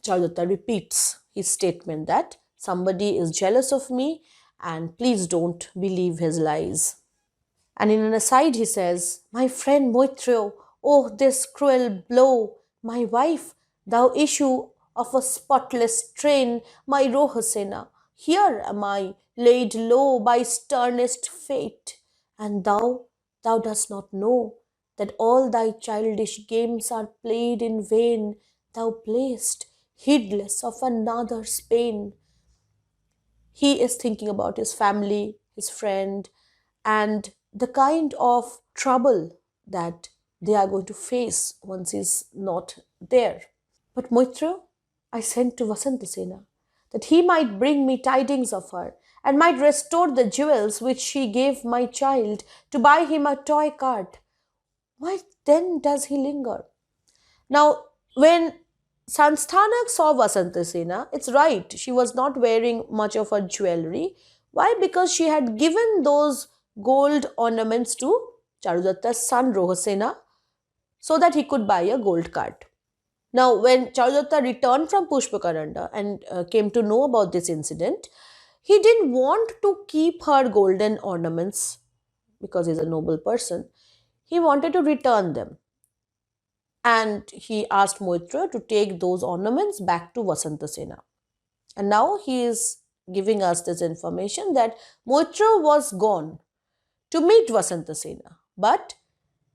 Charudatta repeats his statement that somebody is jealous of me and please don't believe his lies. And in an aside, he says, my friend Maitreya, oh, this cruel blow, my wife, thou issue of a spotless train, my Rohasena, here am I, laid low by sternest fate, and thou dost not know that all thy childish games are played in vain, thou playest, heedless of another's pain. He is thinking about his family, his friend, and the kind of trouble that they are going to face once he's not there. But Maitreya, I sent to Vasantasena that he might bring me tidings of her and might restore the jewels which she gave my child to buy him a toy cart. Why then does he linger? Now, when Sansthanak saw Vasantasena, it's right, she was not wearing much of her jewelry. Why? Because she had given those gold ornaments to Charudatta's son Rohasena so that he could buy a gold cart. Now, when Charudatta returned from Pushpakaranda and came to know about this incident, he didn't want to keep her golden ornaments because he's a noble person. He wanted to return them. And he asked Maitreya to take those ornaments back to Vasantasena. And now he is giving us this information that Maitreya was gone to meet Vasantasena. But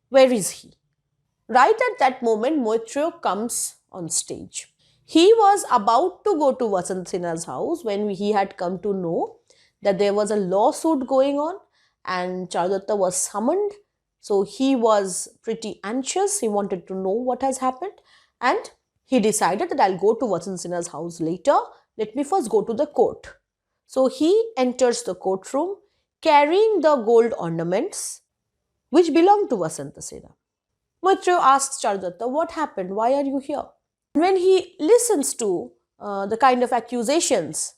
where is he? Right at that moment, Maitreya comes on stage. He was about to go to Vasantasena's house when he had come to know that there was a lawsuit going on and Charudatta was summoned. So he was pretty anxious. He wanted to know what has happened and he decided that I'll go to Vasantasena's house later. Let me first go to the court. So he enters the courtroom carrying the gold ornaments which belonged to Vasantasena. Maitreya asks Charudatta, what happened? Why are you here? When he listens to the kind of accusations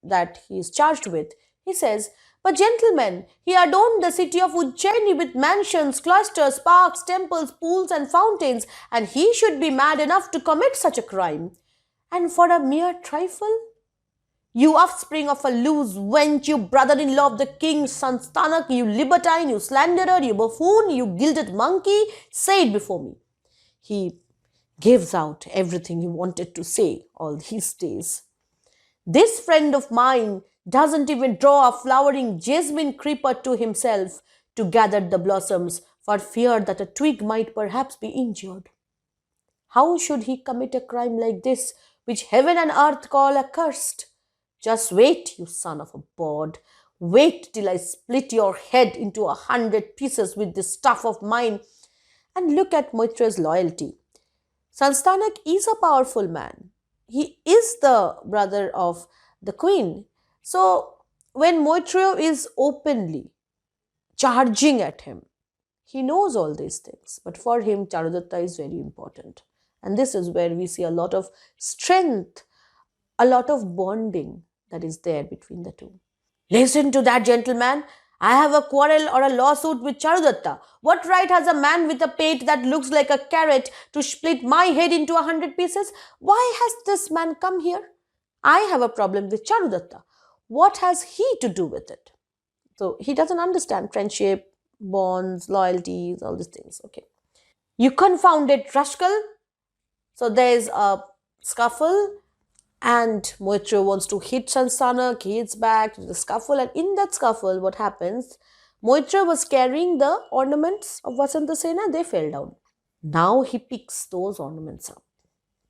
that he is charged with, he says, but gentlemen, he adorned the city of Ujjaini with mansions, clusters, parks, temples, pools and fountains, and he should be mad enough to commit such a crime. And for a mere trifle? You offspring of a loose wench, you brother-in-law of the king Sansthanak, you libertine, you slanderer, you buffoon, you gilded monkey, say it before me. He gives out everything he wanted to say all these days. This friend of mine doesn't even draw a flowering jasmine creeper to himself to gather the blossoms for fear that a twig might perhaps be injured. How should he commit a crime like this, which heaven and earth call accursed? Just wait, you son of a bawd. Wait till I split your head into 100 pieces with this stuff of mine. And look at Maitreya's loyalty. Sansthanak is a powerful man. He is the brother of the queen. So when Maitreya is openly charging at him, he knows all these things. But for him, Charudatta is very important. And this is where we see a lot of strength, a lot of bonding that is there between the two. Listen to that, gentleman. I have a quarrel or a lawsuit with Charudatta. What right has a man with a pate that looks like a carrot to split my head into 100 pieces? Why has this man come here? I have a problem with Charudatta. What has he to do with it? So he doesn't understand friendship, bonds, loyalties, all these things. Okay. You confounded rascal. So there's a scuffle, and Maitreya wants to hit Sansthanak. He hits back to the scuffle, and in that scuffle, what happens? Maitreya was carrying the ornaments of Vasantasena, they fell down. Now he picks those ornaments up,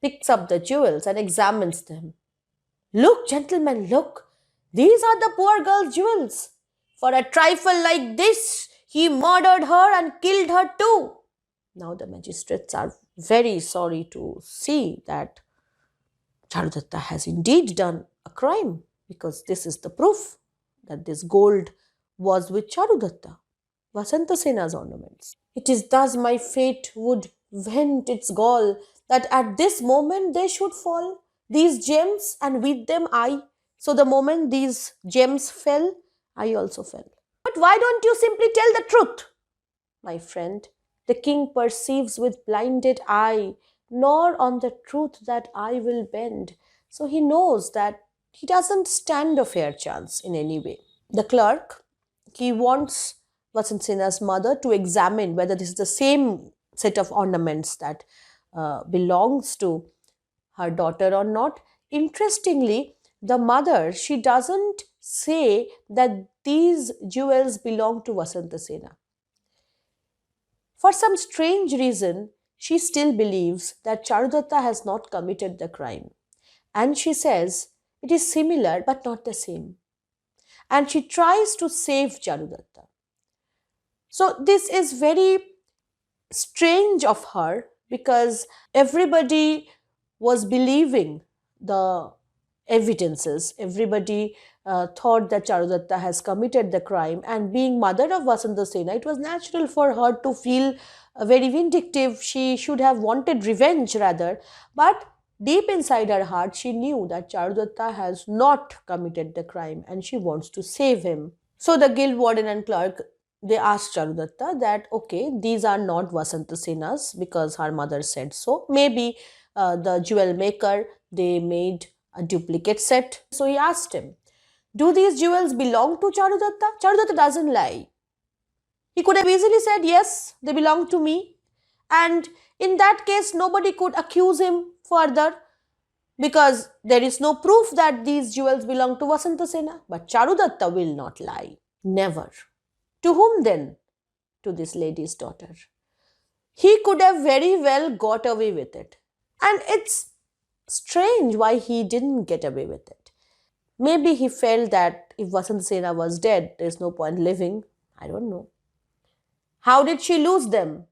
picks up the jewels and examines them. Look, gentlemen, look. These are the poor girl's jewels. For a trifle like this, he murdered her and killed her too. Now the magistrates are very sorry to see that Charudatta has indeed done a crime, because this is the proof that this gold was with Charudatta, Vasantasena's ornaments. It is thus my fate would vent its gall, that at this moment they should fall, these gems, and with them I. So the moment these gems fell, I also fell. But why don't you simply tell the truth? My friend, the king perceives with blinded eye, nor on the truth that I will bend. So he knows that he doesn't stand a fair chance in any way. The clerk, he wants Vasantasena's mother to examine whether this is the same set of ornaments that belongs to her daughter or not. Interestingly, the mother, she doesn't say that these jewels belong to Vasantasena. For some strange reason, she still believes that Charudatta has not committed the crime. And she says it is similar but not the same. And she tries to save Charudatta. So this is very strange of her, because everybody was believing the evidences. Everybody thought that Charudatta has committed the crime, and being mother of Vasantasena, it was natural for her to feel very vindictive. She should have wanted revenge rather, but deep inside her heart, she knew that Charudatta has not committed the crime and she wants to save him. So the guild warden and clerk, they asked Charudatta that, okay, these are not Vasantasena's because her mother said so. Maybe the jewel maker, they made a duplicate set. So he asked him, do these jewels belong to Charudatta? Charudatta doesn't lie. He could have easily said, yes, they belong to me. And in that case, nobody could accuse him further, because there is no proof that these jewels belong to Vasantasena. But Charudatta will not lie. Never. To whom then? To this lady's daughter. He could have very well got away with it. And it's strange why he didn't get away with it. Maybe he felt that if Vasantasena was dead, there's no point living. I don't know. How did she lose them?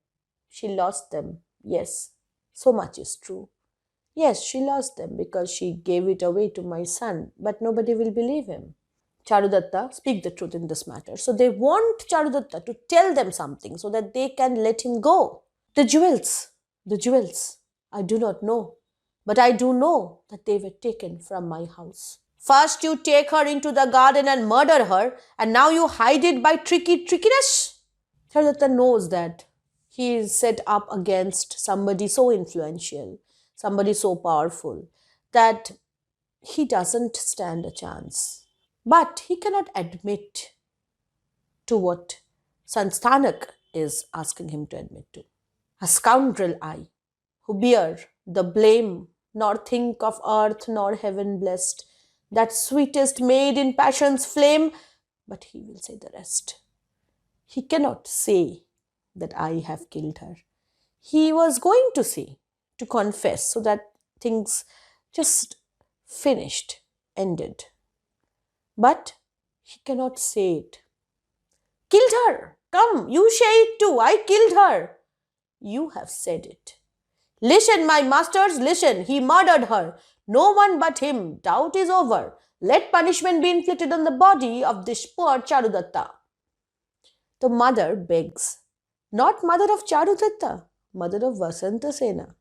She lost them. Yes, so much is true. Yes, she lost them because she gave it away to my son, but nobody will believe him. Charudatta, speak the truth in this matter. So they want Charudatta to tell them something so that they can let him go. The jewels, I do not know. But I do know that they were taken from my house. First you take her into the garden and murder her, and now you hide it by trickiness. Charudatta knows that he is set up against somebody so influential, somebody so powerful, that he doesn't stand a chance. But he cannot admit to what Sansthanak is asking him to admit to. A scoundrel I, who bear the blame, nor think of earth nor heaven blessed, that sweetest maid in passion's flame, but he will say the rest. He cannot say that I have killed her. He was going to say, to confess, so that things just finished, ended. But he cannot say it. Killed her! Come, you say it too. I killed her. You have said it. Listen, my masters, listen. He murdered her. No one but him. Doubt is over. Let punishment be inflicted on the body of this poor Charudatta. The mother begs. Not mother of Charudatta, mother of Vasantasena.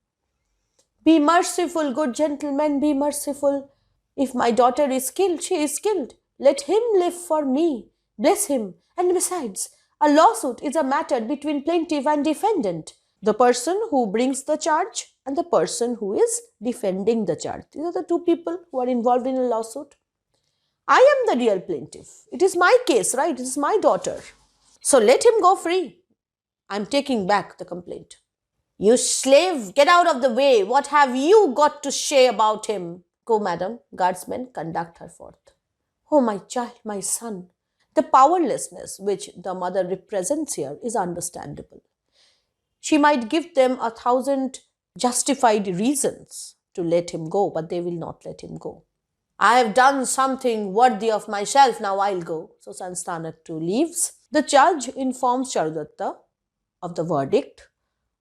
Be merciful, good gentlemen, be merciful. If my daughter is killed, she is killed. Let him live for me. Bless him. And besides, a lawsuit is a matter between plaintiff and defendant, the person who brings the charge and the person who is defending the charge. These are the two people who are involved in a lawsuit. I am the real plaintiff. It is my case, right? It is my daughter. So let him go free. I'm taking back the complaint. You slave, get out of the way. What have you got to say about him? Go, madam. Guardsmen, conduct her forth. Oh, my child, my son. The powerlessness which the mother represents here is understandable. She might give them 1,000 justified reasons to let him go, but they will not let him go. I have done something worthy of myself, now I'll go. So Sansthanak too leaves. The judge informs Charudatta of the verdict,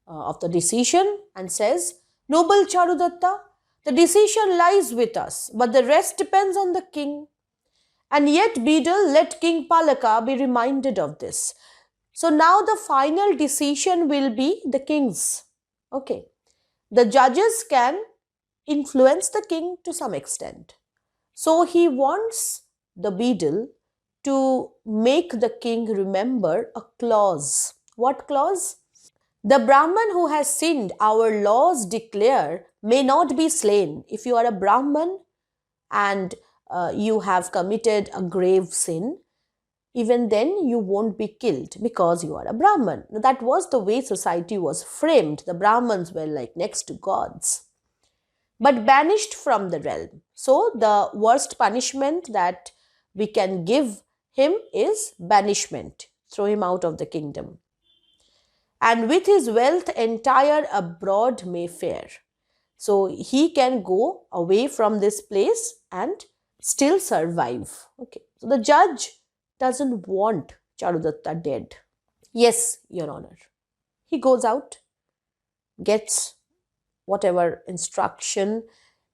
of the decision, and says, Noble Charudatta, the decision lies with us, but the rest depends on the king. And yet, Beadle, let King Palakka be reminded of this. So now the final decision will be the king's. Okay. The judges can influence the king to some extent. So he wants the Beadle to make the king remember a clause. What clause? The Brahman who has sinned, our laws declare, may not be slain. If you are a Brahman and you have committed a grave sin, even then you won't be killed because you are a Brahman. That was the way society was framed. The Brahmans were like next to gods, but banished from the realm. So the worst punishment that we can give him is banishment. Throw him out of the kingdom. And with his wealth entire abroad may fare. So he can go away from this place and still survive. Okay. So the judge doesn't want Charudatta dead. Yes, Your Honor. He goes out, gets whatever instruction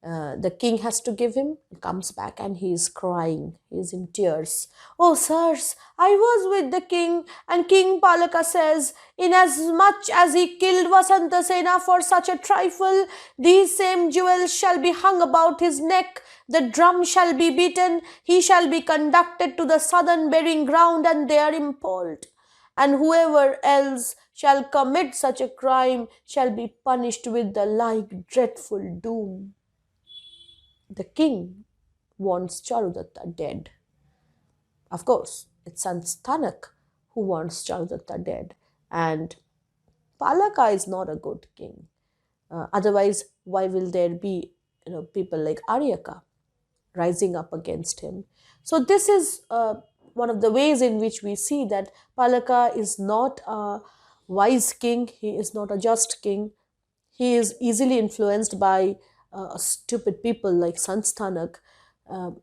the king has to give him, comes back and he is crying, he is in tears. Oh, sirs, I was with the king, and King Palakka says, inasmuch as he killed Vasantasena for such a trifle, these same jewels shall be hung about his neck, the drum shall be beaten, he shall be conducted to the southern burying ground and there impaled. And whoever else shall commit such a crime shall be punished with the like dreadful doom. The king wants Charudatta dead. Of course, it's Sansthanak who wants Charudatta dead. And Palakka is not a good king. Otherwise, why will there be people like Aryaka rising up against him? So this is one of the ways in which we see that Palakka is not a wise king. He is not a just king. He is easily influenced by stupid people like Sansthanak.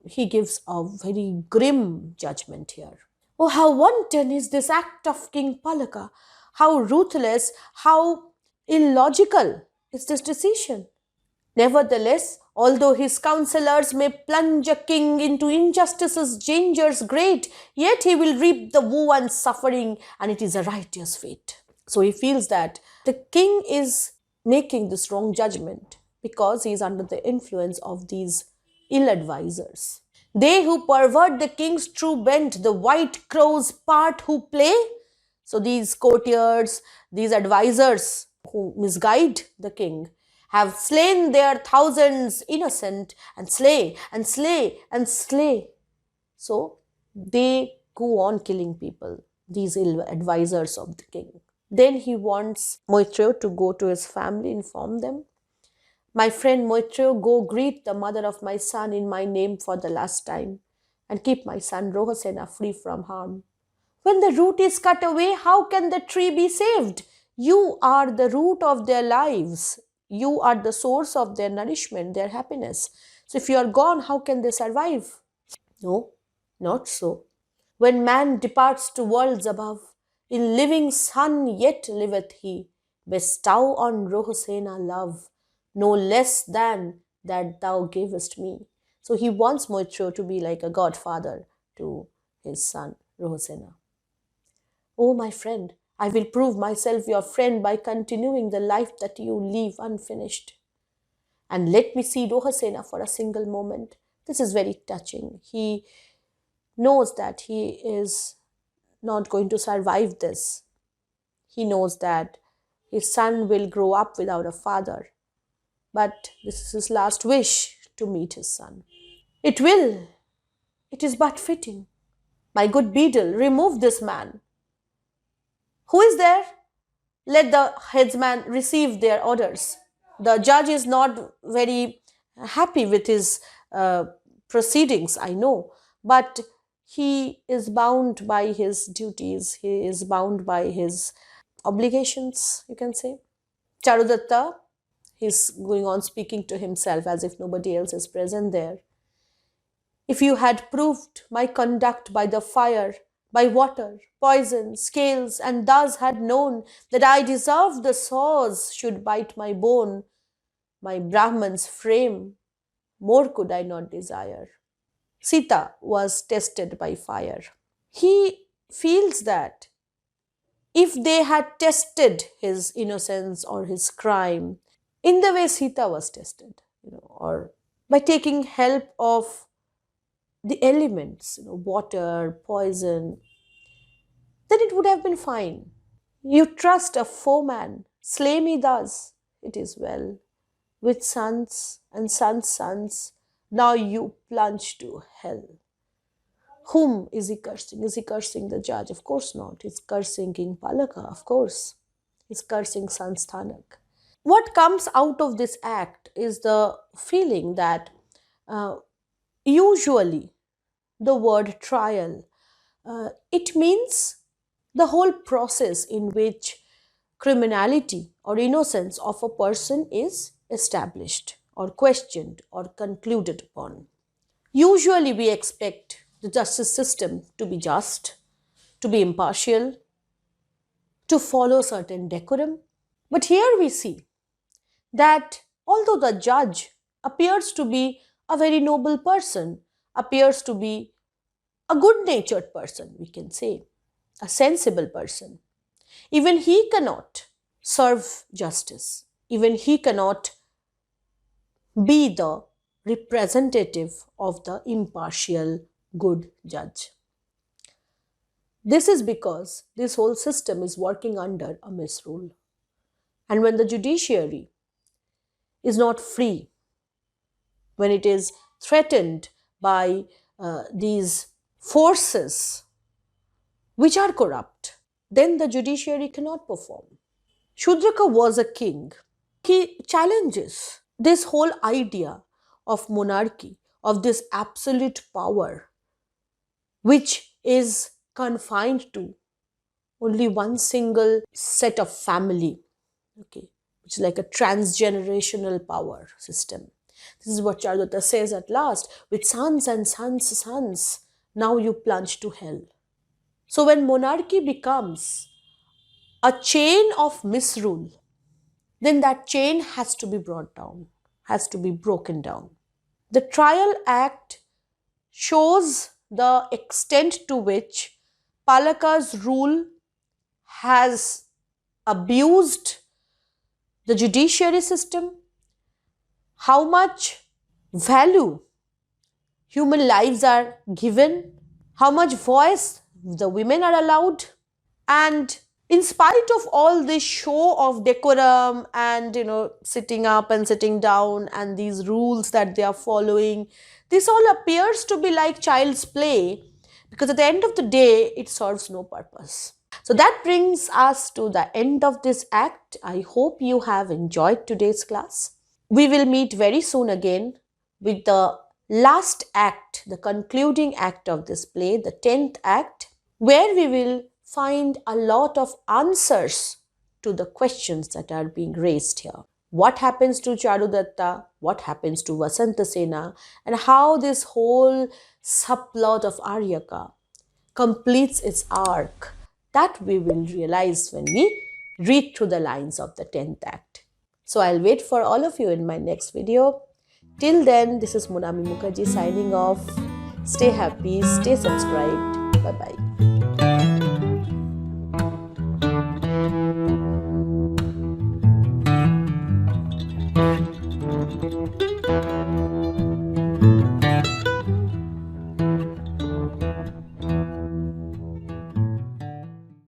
He gives a very grim judgment here. Oh, how wanton is this act of King Palakka! How ruthless, how illogical is this decision! Nevertheless, although his counselors may plunge a king into injustice's dangers great, yet he will reap the woe and suffering, and it is a righteous fate. So he feels that the king is making this wrong judgment because he is under the influence of these ill advisers. They who pervert the king's true bent, the white crow's part who play. So these courtiers, these advisers who misguide the king, have slain their thousands innocent and slay and slay and slay. So they go on killing people, these ill advisers of the king. Then he wants Maitreya to go to his family, inform them. My friend Maitreya, go greet the mother of my son in my name for the last time, and keep my son Rohasena free from harm. When the root is cut away, how can the tree be saved? You are the root of their lives. You are the source of their nourishment, their happiness. So if you are gone, how can they survive? No, not so. When man departs to worlds above, in living sun yet liveth he. Bestow on Rohasena love, no less than that thou gavest me. So he wants Maitreya to be like a godfather to his son Rohasena. Oh, my friend, I will prove myself your friend by continuing the life that you leave unfinished. And let me see Rohasena for a single moment. This is very touching. He knows that he is not going to survive this. He knows that his son will grow up without a father. But this is his last wish, to meet his son. It will. It is but fitting. My good beadle, remove this man. Who is there? Let the headsman receive their orders. The judge is not very happy with his proceedings, I know, but he is bound by his duties. He is bound by his obligations, you can say. Charudatta, he's going on speaking to himself as if nobody else is present there. If you had proved my conduct by the fire, by water, poison, scales, and thus had known that I deserved the saws should bite my bone, my Brahman's frame, more could I not desire. Sita was tested by fire. He feels that if they had tested his innocence or his crime in the way Sita was tested, or by taking help of the elements, water, poison, then it would have been fine. You trust a foeman, slay me thus, it is well. With sons and sons' sons, now you plunge to hell. Whom is he cursing? Is he cursing the judge? Of course not. He's cursing King Palakka, of course. He's cursing Sansthanak. What comes out of this act is the feeling that usually the word trial, it means the whole process in which criminality or innocence of a person is established or questioned or concluded upon. Usually we expect the justice system to be just, to be impartial, to follow certain decorum. But here we see that although the judge appears to be a very noble person, appears to be a good-natured person, we can say, a sensible person, even he cannot serve justice. Even he cannot be the representative of the impartial good judge. This is because this whole system is working under a misrule. And when the judiciary is not free, when it is threatened by these forces which are corrupt, then the judiciary cannot perform. Shudraka was a king. He challenges this whole idea of monarchy, of this absolute power, which is confined to only one single set of family, okay, which is like a transgenerational power system. This is what Charudata says at last, with sons and sons' sons, now you plunge to hell. So when monarchy becomes a chain of misrule, then that chain has to be brought down, has to be broken down. The Trial Act shows the extent to which Palakka's rule has abused the judiciary system, how much value human lives are given, how much voice the women are allowed, and in spite of all this show of decorum and sitting up and sitting down and these rules that they are following, this all appears to be like child's play, because at the end of the day it serves no purpose. So that brings us to the end of this act. I hope you have enjoyed today's class. We will meet very soon again with the last act, the concluding act of this play, the 10th act, where we will find a lot of answers to the questions that are being raised here. What happens to Charudatta? What happens to Vasantasena? And how this whole subplot of Aryaka completes its arc, that we will realize when we read through the lines of the 10th act. So I'll wait for all of you in my next video. Till then, this is Monami Mukherjee signing off. Stay happy, stay subscribed. Bye-bye.